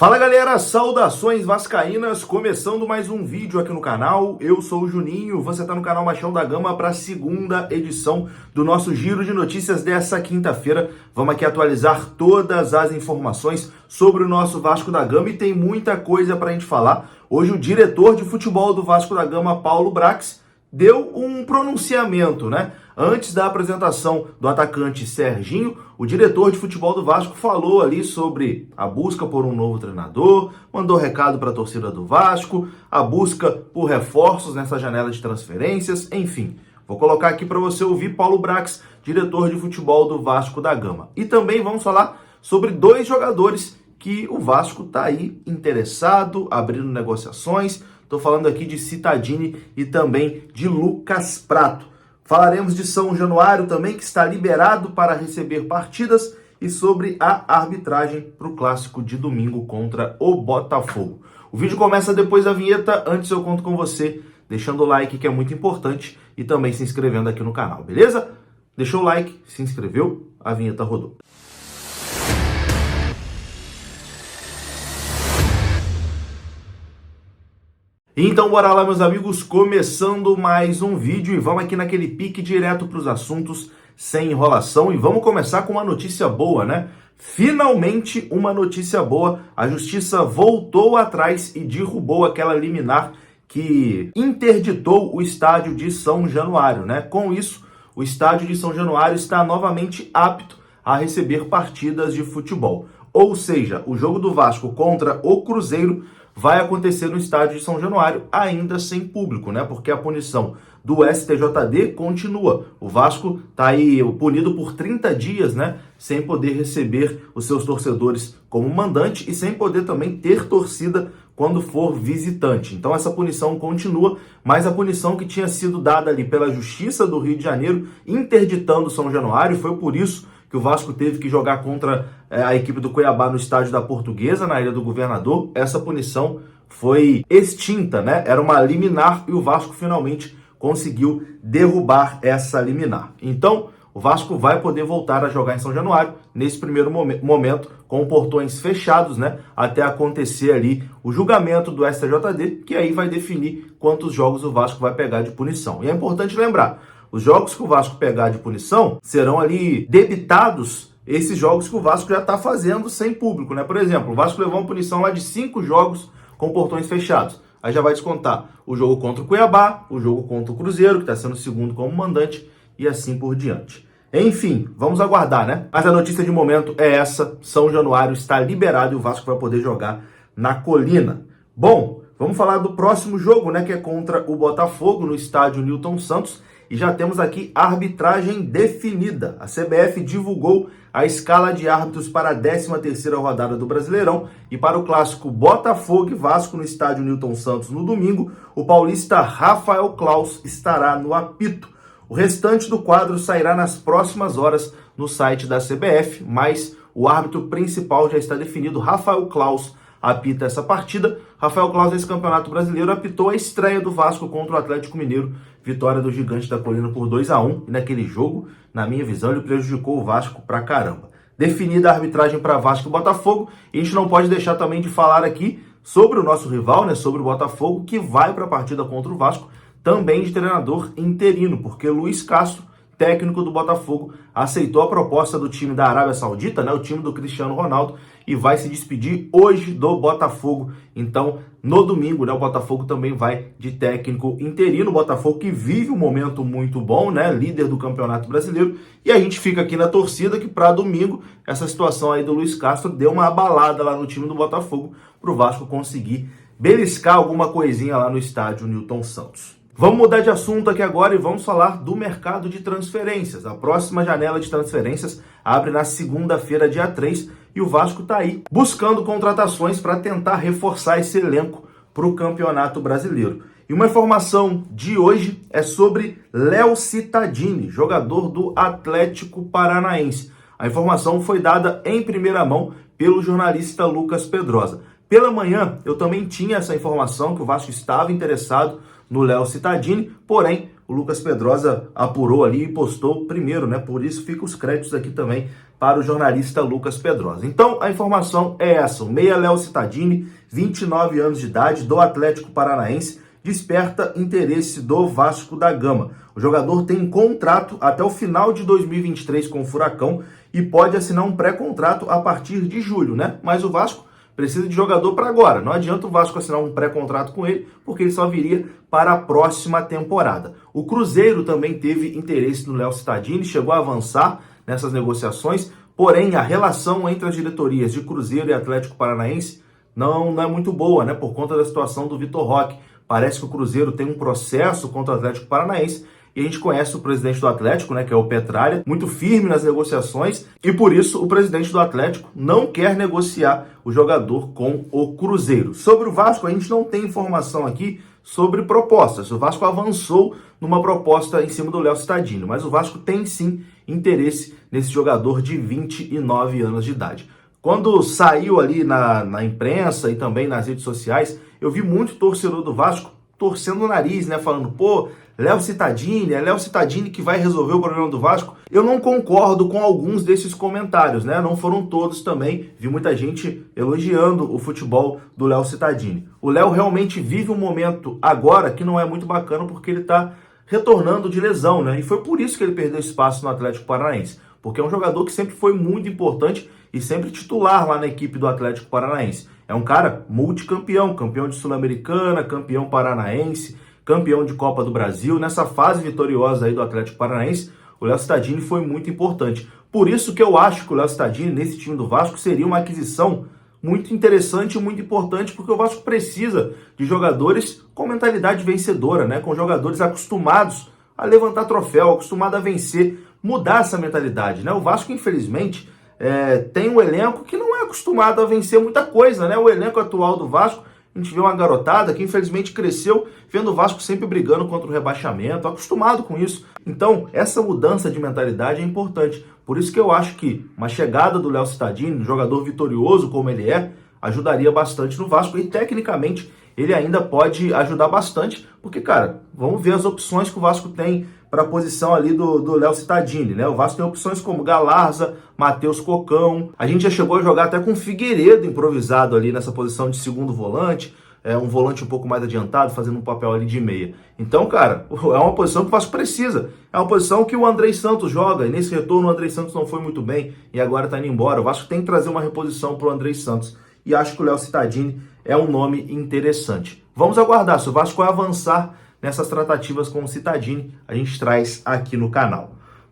Fala galera, saudações vascaínas, começando mais um vídeo aqui no canal. Eu sou o Juninho, você está no canal Machão da Gama para a segunda edição do nosso giro de notícias dessa quinta-feira. Vamos aqui atualizar todas as informações sobre o nosso Vasco da Gama e tem muita coisa para a gente falar. Hoje o diretor de futebol do Vasco da Gama, Paulo Brax, deu um pronunciamento, né? Antes da apresentação do atacante Serginho, o diretor de futebol do Vasco falou ali sobre a busca por um novo treinador, mandou recado para a torcida do Vasco, a busca por reforços nessa janela de transferências, enfim. Vou colocar aqui para você ouvir Paulo Brax, diretor de futebol do Vasco da Gama. E também vamos falar sobre dois jogadores que o Vasco está aí interessado, abrindo negociações. Estou falando aqui de Cittadini e também de Lucas Prato. Falaremos de São Januário também, que está liberado para receber partidas, e sobre a arbitragem para o clássico de domingo contra o Botafogo. O vídeo começa depois da vinheta. Antes eu conto com você deixando o like, que é muito importante, e também se inscrevendo aqui no canal, beleza? Deixou o like, se inscreveu, a vinheta rodou. Então bora lá, meus amigos, começando mais um vídeo e vamos aqui naquele pique direto para os assuntos, sem enrolação, e vamos começar com uma notícia boa, né? Finalmente uma notícia boa, a justiça voltou atrás e derrubou aquela liminar que interditou o estádio de São Januário, né? Com isso, o estádio de São Januário está novamente apto a receber partidas de futebol. Ou seja, o jogo do Vasco contra o Cruzeiro vai acontecer no estádio de São Januário, ainda sem público, né? Porque a punição do STJD continua. O Vasco está aí punido por 30 dias, né? Sem poder receber os seus torcedores como mandante e sem poder também ter torcida quando for visitante. Então essa punição continua, mas a punição que tinha sido dada ali pela Justiça do Rio de Janeiro, interditando São Januário, foi por isso que o Vasco teve que jogar contra a equipe do Cuiabá no estádio da Portuguesa, na Ilha do Governador. Essa punição foi extinta, né? Era uma liminar e o Vasco finalmente conseguiu derrubar essa liminar. Então, o Vasco vai poder voltar a jogar em São Januário, nesse primeiro momento, com portões fechados, né? Até acontecer ali o julgamento do STJD, que aí vai definir quantos jogos o Vasco vai pegar de punição. E é importante lembrar, os jogos que o Vasco pegar de punição serão ali debitados esses jogos que o Vasco já está fazendo sem público, né? Por exemplo, o Vasco levou uma punição lá de 5 jogos com portões fechados. Aí já vai descontar o jogo contra o Cuiabá, o jogo contra o Cruzeiro, que está sendo o segundo como mandante, e assim por diante. Enfim, vamos aguardar, né? Mas a notícia de momento é essa: São Januário está liberado e o Vasco vai poder jogar na Colina. Bom, vamos falar do próximo jogo, né? Que é contra o Botafogo, no estádio Newton Santos. E já temos aqui a arbitragem definida. A CBF divulgou a escala de árbitros para a 13ª rodada do Brasileirão. E para o clássico Botafogo e Vasco no estádio Newton Santos no domingo, o paulista Rafael Claus estará no apito. O restante do quadro sairá nas próximas horas no site da CBF, mas o árbitro principal já está definido. Rafael Claus apita essa partida. Rafael Claus, nesse Campeonato Brasileiro, apitou a estreia do Vasco contra o Atlético Mineiro, vitória do Gigante da Colina por 2-1, e naquele jogo, na minha visão, ele prejudicou o Vasco pra caramba. Definida a arbitragem para Vasco e Botafogo, e a gente não pode deixar também de falar aqui sobre o nosso rival, né, sobre o Botafogo, que vai para a partida contra o Vasco, também de treinador interino, porque Luiz Castro, técnico do Botafogo, aceitou a proposta do time da Arábia Saudita, né, o time do Cristiano Ronaldo, e vai se despedir hoje do Botafogo. Então, no domingo, né, o Botafogo também vai de técnico interino. O Botafogo que vive um momento muito bom, né, líder do Campeonato Brasileiro. E a gente fica aqui na torcida que para domingo, essa situação aí do Luiz Castro deu uma abalada lá no time do Botafogo, para o Vasco conseguir beliscar alguma coisinha lá no estádio Newton Santos. Vamos mudar de assunto aqui agora e vamos falar do mercado de transferências. A próxima janela de transferências abre na segunda-feira, dia 3, e o Vasco está aí buscando contratações para tentar reforçar esse elenco para o Campeonato Brasileiro. E uma informação de hoje é sobre Léo Cittadini, jogador do Atlético Paranaense. A informação foi dada em primeira mão pelo jornalista Lucas Pedrosa. Pela manhã, eu também tinha essa informação que o Vasco estava interessado no Léo Cittadini, porém, o Lucas Pedrosa apurou ali e postou primeiro, né? Por isso fica os créditos aqui também para o jornalista Lucas Pedrosa. Então, a informação é essa. O meia Léo Cittadini, 29 anos de idade, do Atlético Paranaense, desperta interesse do Vasco da Gama. O jogador tem contrato até o final de 2023 com o Furacão e pode assinar um pré-contrato a partir de julho, né? Mas o Vasco precisa de jogador para agora. Não adianta o Vasco assinar um pré-contrato com ele, porque ele só viria para a próxima temporada. O Cruzeiro também teve interesse no Léo Cittadini, chegou a avançar nessas negociações, porém a relação entre as diretorias de Cruzeiro e Atlético Paranaense não é muito boa, né? Por conta da situação do Vitor Roque. Parece que o Cruzeiro tem um processo contra o Atlético Paranaense e a gente conhece o presidente do Atlético, né, que é o Petralha, muito firme nas negociações e por isso o presidente do Atlético não quer negociar o jogador com o Cruzeiro. Sobre o Vasco, a gente não tem informação aqui sobre propostas. O Vasco avançou numa proposta em cima do Léo Cittadini, mas o Vasco tem sim interesse nesse jogador de 29 anos de idade. Quando saiu ali na imprensa e também nas redes sociais, eu vi muito torcedor do Vasco torcendo o nariz, né? Falando, pô, Léo Cittadini, é Léo Cittadini que vai resolver o problema do Vasco. Eu não concordo com alguns desses comentários, né? Não foram todos também. Vi muita gente elogiando o futebol do Léo Cittadini. O Léo realmente vive um momento agora que não é muito bacana porque ele tá retornando de lesão, né? E foi por isso que ele perdeu espaço no Atlético Paranaense. Porque é um jogador que sempre foi muito importante e sempre titular lá na equipe do Atlético Paranaense. É um cara multicampeão, campeão de Sul-Americana, campeão paranaense, campeão de Copa do Brasil. Nessa fase vitoriosa aí do Atlético Paranaense, o Léo Cittadini foi muito importante. Por isso que eu acho que o Léo Cittadini, nesse time do Vasco, seria uma aquisição muito interessante e muito importante, porque o Vasco precisa de jogadores com mentalidade vencedora, né? Com jogadores acostumados a levantar troféu, acostumados a vencer, mudar essa mentalidade, né? O Vasco, infelizmente, tem um elenco que não é acostumado a vencer muita coisa, né? O elenco atual do Vasco, a gente vê uma garotada que infelizmente cresceu vendo o Vasco sempre brigando contra o rebaixamento, acostumado com isso. Então, essa mudança de mentalidade é importante. Por isso que eu acho que uma chegada do Léo Cittadini, um jogador vitorioso como ele é, ajudaria bastante no Vasco e tecnicamente ele ainda pode ajudar bastante, porque, cara, vamos ver as opções que o Vasco tem para a posição ali do Léo Cittadini, né? O Vasco tem opções como Galarza, Matheus Cocão. A gente já chegou a jogar até com o Figueiredo improvisado ali nessa posição de segundo volante, um volante um pouco mais adiantado, fazendo um papel ali de meia. Então, cara, é uma posição que o Vasco precisa. É uma posição que o Andrei Santos joga, e nesse retorno o Andrei Santos não foi muito bem e agora tá indo embora. O Vasco tem que trazer uma reposição pro Andrei Santos. E acho que o Léo Cittadini é um nome interessante. Vamos aguardar. Se o Vasco avançar nessas tratativas com o Cittadini, a gente traz aqui no canal.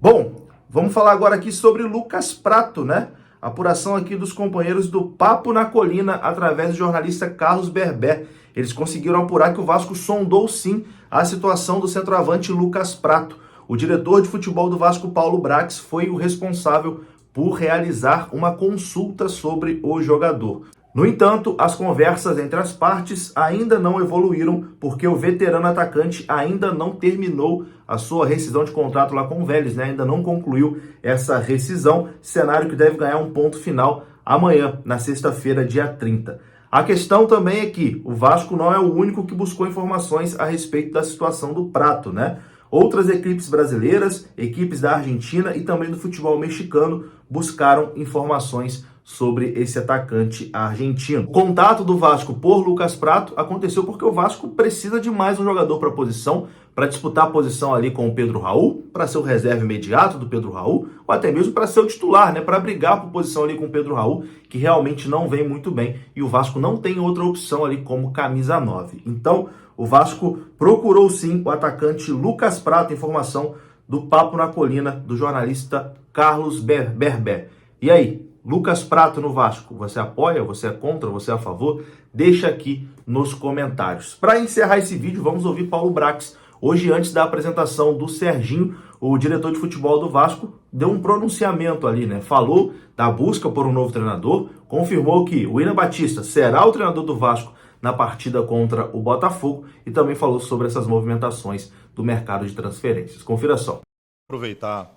Bom, vamos falar agora aqui sobre Lucas Prato, né? Apuração aqui dos companheiros do Papo na Colina, através do jornalista Carlos Berber. Eles conseguiram apurar que o Vasco sondou sim a situação do centroavante Lucas Prato. O diretor de futebol do Vasco, Paulo Brax, foi o responsável por realizar uma consulta sobre o jogador. No entanto, as conversas entre as partes ainda não evoluíram porque o veterano atacante ainda não terminou a sua rescisão de contrato lá com o Vélez, né? Ainda não concluiu essa rescisão, cenário que deve ganhar um ponto final amanhã, na sexta-feira, dia 30. A questão também é que o Vasco não é o único que buscou informações a respeito da situação do Prato, né? Outras equipes brasileiras, equipes da Argentina e também do futebol mexicano buscaram informações sobre esse atacante argentino. O contato do Vasco por Lucas Prato aconteceu porque o Vasco precisa de mais um jogador para a posição, para disputar a posição ali com o Pedro Raul, para ser o reserva imediato do Pedro Raul, ou até mesmo para ser o titular, né, para brigar por posição ali com o Pedro Raul, que realmente não vem muito bem, e o Vasco não tem outra opção ali como camisa 9. Então, o Vasco procurou sim o atacante Lucas Prato, informação do Papo na Colina, do jornalista Carlos Berber. E aí, Lucas Prato no Vasco, você apoia, você é contra, você é a favor? Deixa aqui nos comentários. Para encerrar esse vídeo, vamos ouvir Paulo Brax. Hoje, antes da apresentação do Serginho, o diretor de futebol do Vasco deu um pronunciamento ali, né? Falou da busca por um novo treinador, confirmou que o William Batista será o treinador do Vasco na partida contra o Botafogo e também falou sobre essas movimentações do mercado de transferências. Confira só. Aproveitar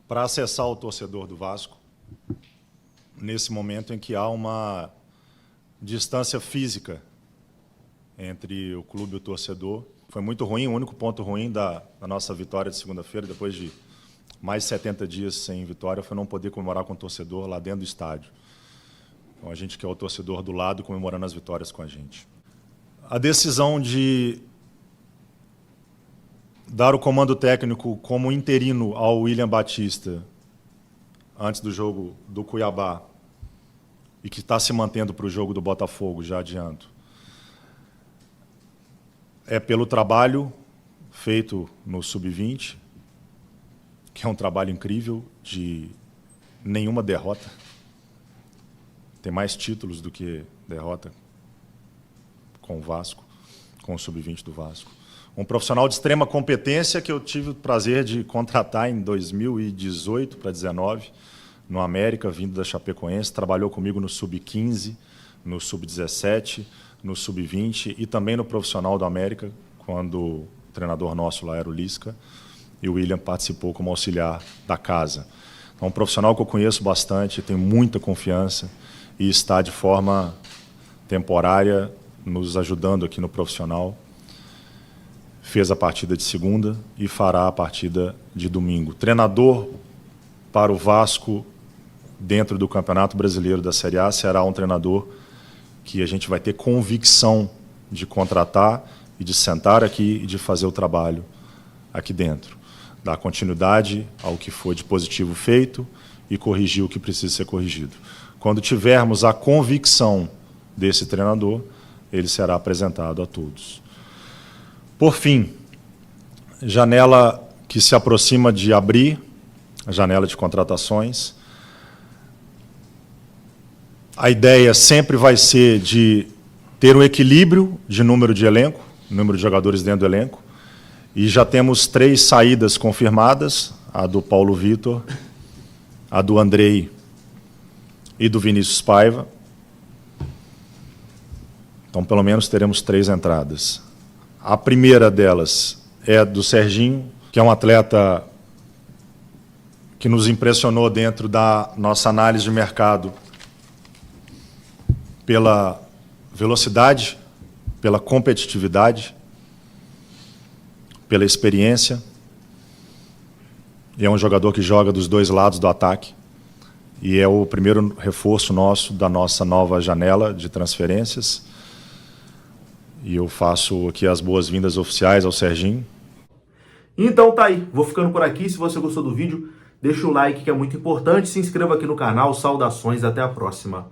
para acessar o torcedor do Vasco nesse momento em que há uma distância física entre o clube e o torcedor, Foi muito ruim, o único ponto ruim da nossa vitória de segunda-feira, depois de mais de 70 dias sem vitória, foi não poder comemorar com o torcedor lá dentro do estádio. Então a gente quer o torcedor do lado comemorando as vitórias com a gente. A decisão de dar o comando técnico como interino ao William Batista antes do jogo do Cuiabá e que está se mantendo para o jogo do Botafogo, já adianto, é pelo trabalho feito no Sub-20, que é um trabalho incrível de nenhuma derrota. Tem mais títulos do que derrota com o Vasco, com o Sub-20 do Vasco. Um profissional de extrema competência que eu tive o prazer de contratar em 2018 para 2019, no América, vindo da Chapecoense, trabalhou comigo no Sub-15, no Sub-17, no Sub-20 e também no profissional do América, quando o treinador nosso lá era o Lisca, e o William participou como auxiliar da casa. É um profissional que eu conheço bastante, tenho muita confiança e está de forma temporária nos ajudando aqui no profissional. Fez a partida de segunda e fará a partida de domingo. Treinador para o Vasco dentro do Campeonato Brasileiro da Série A será um treinador que a gente vai ter convicção de contratar e de sentar aqui e de fazer o trabalho aqui dentro. Dar continuidade ao que foi de positivo feito e corrigir o que precisa ser corrigido. Quando tivermos a convicção desse treinador, ele será apresentado a todos. Por fim, janela que se aproxima de abrir, a janela de contratações. A ideia sempre vai ser de ter um equilíbrio de número de elenco, número de jogadores dentro do elenco, e já temos 3 saídas confirmadas, a do Paulo Vitor, a do Andrei e do Vinícius Paiva. Então, pelo menos, teremos 3 entradas. A primeira delas é do Serginho, que é um atleta que nos impressionou dentro da nossa análise de mercado pela velocidade, pela competitividade, pela experiência. E é um jogador que joga dos 2 lados do ataque. E é o primeiro reforço nosso da nossa nova janela de transferências. E eu faço aqui as boas-vindas oficiais ao Serginho. Então tá aí, vou ficando por aqui. Se você gostou do vídeo, deixa o like que é muito importante. Se inscreva aqui no canal. Saudações, até a próxima.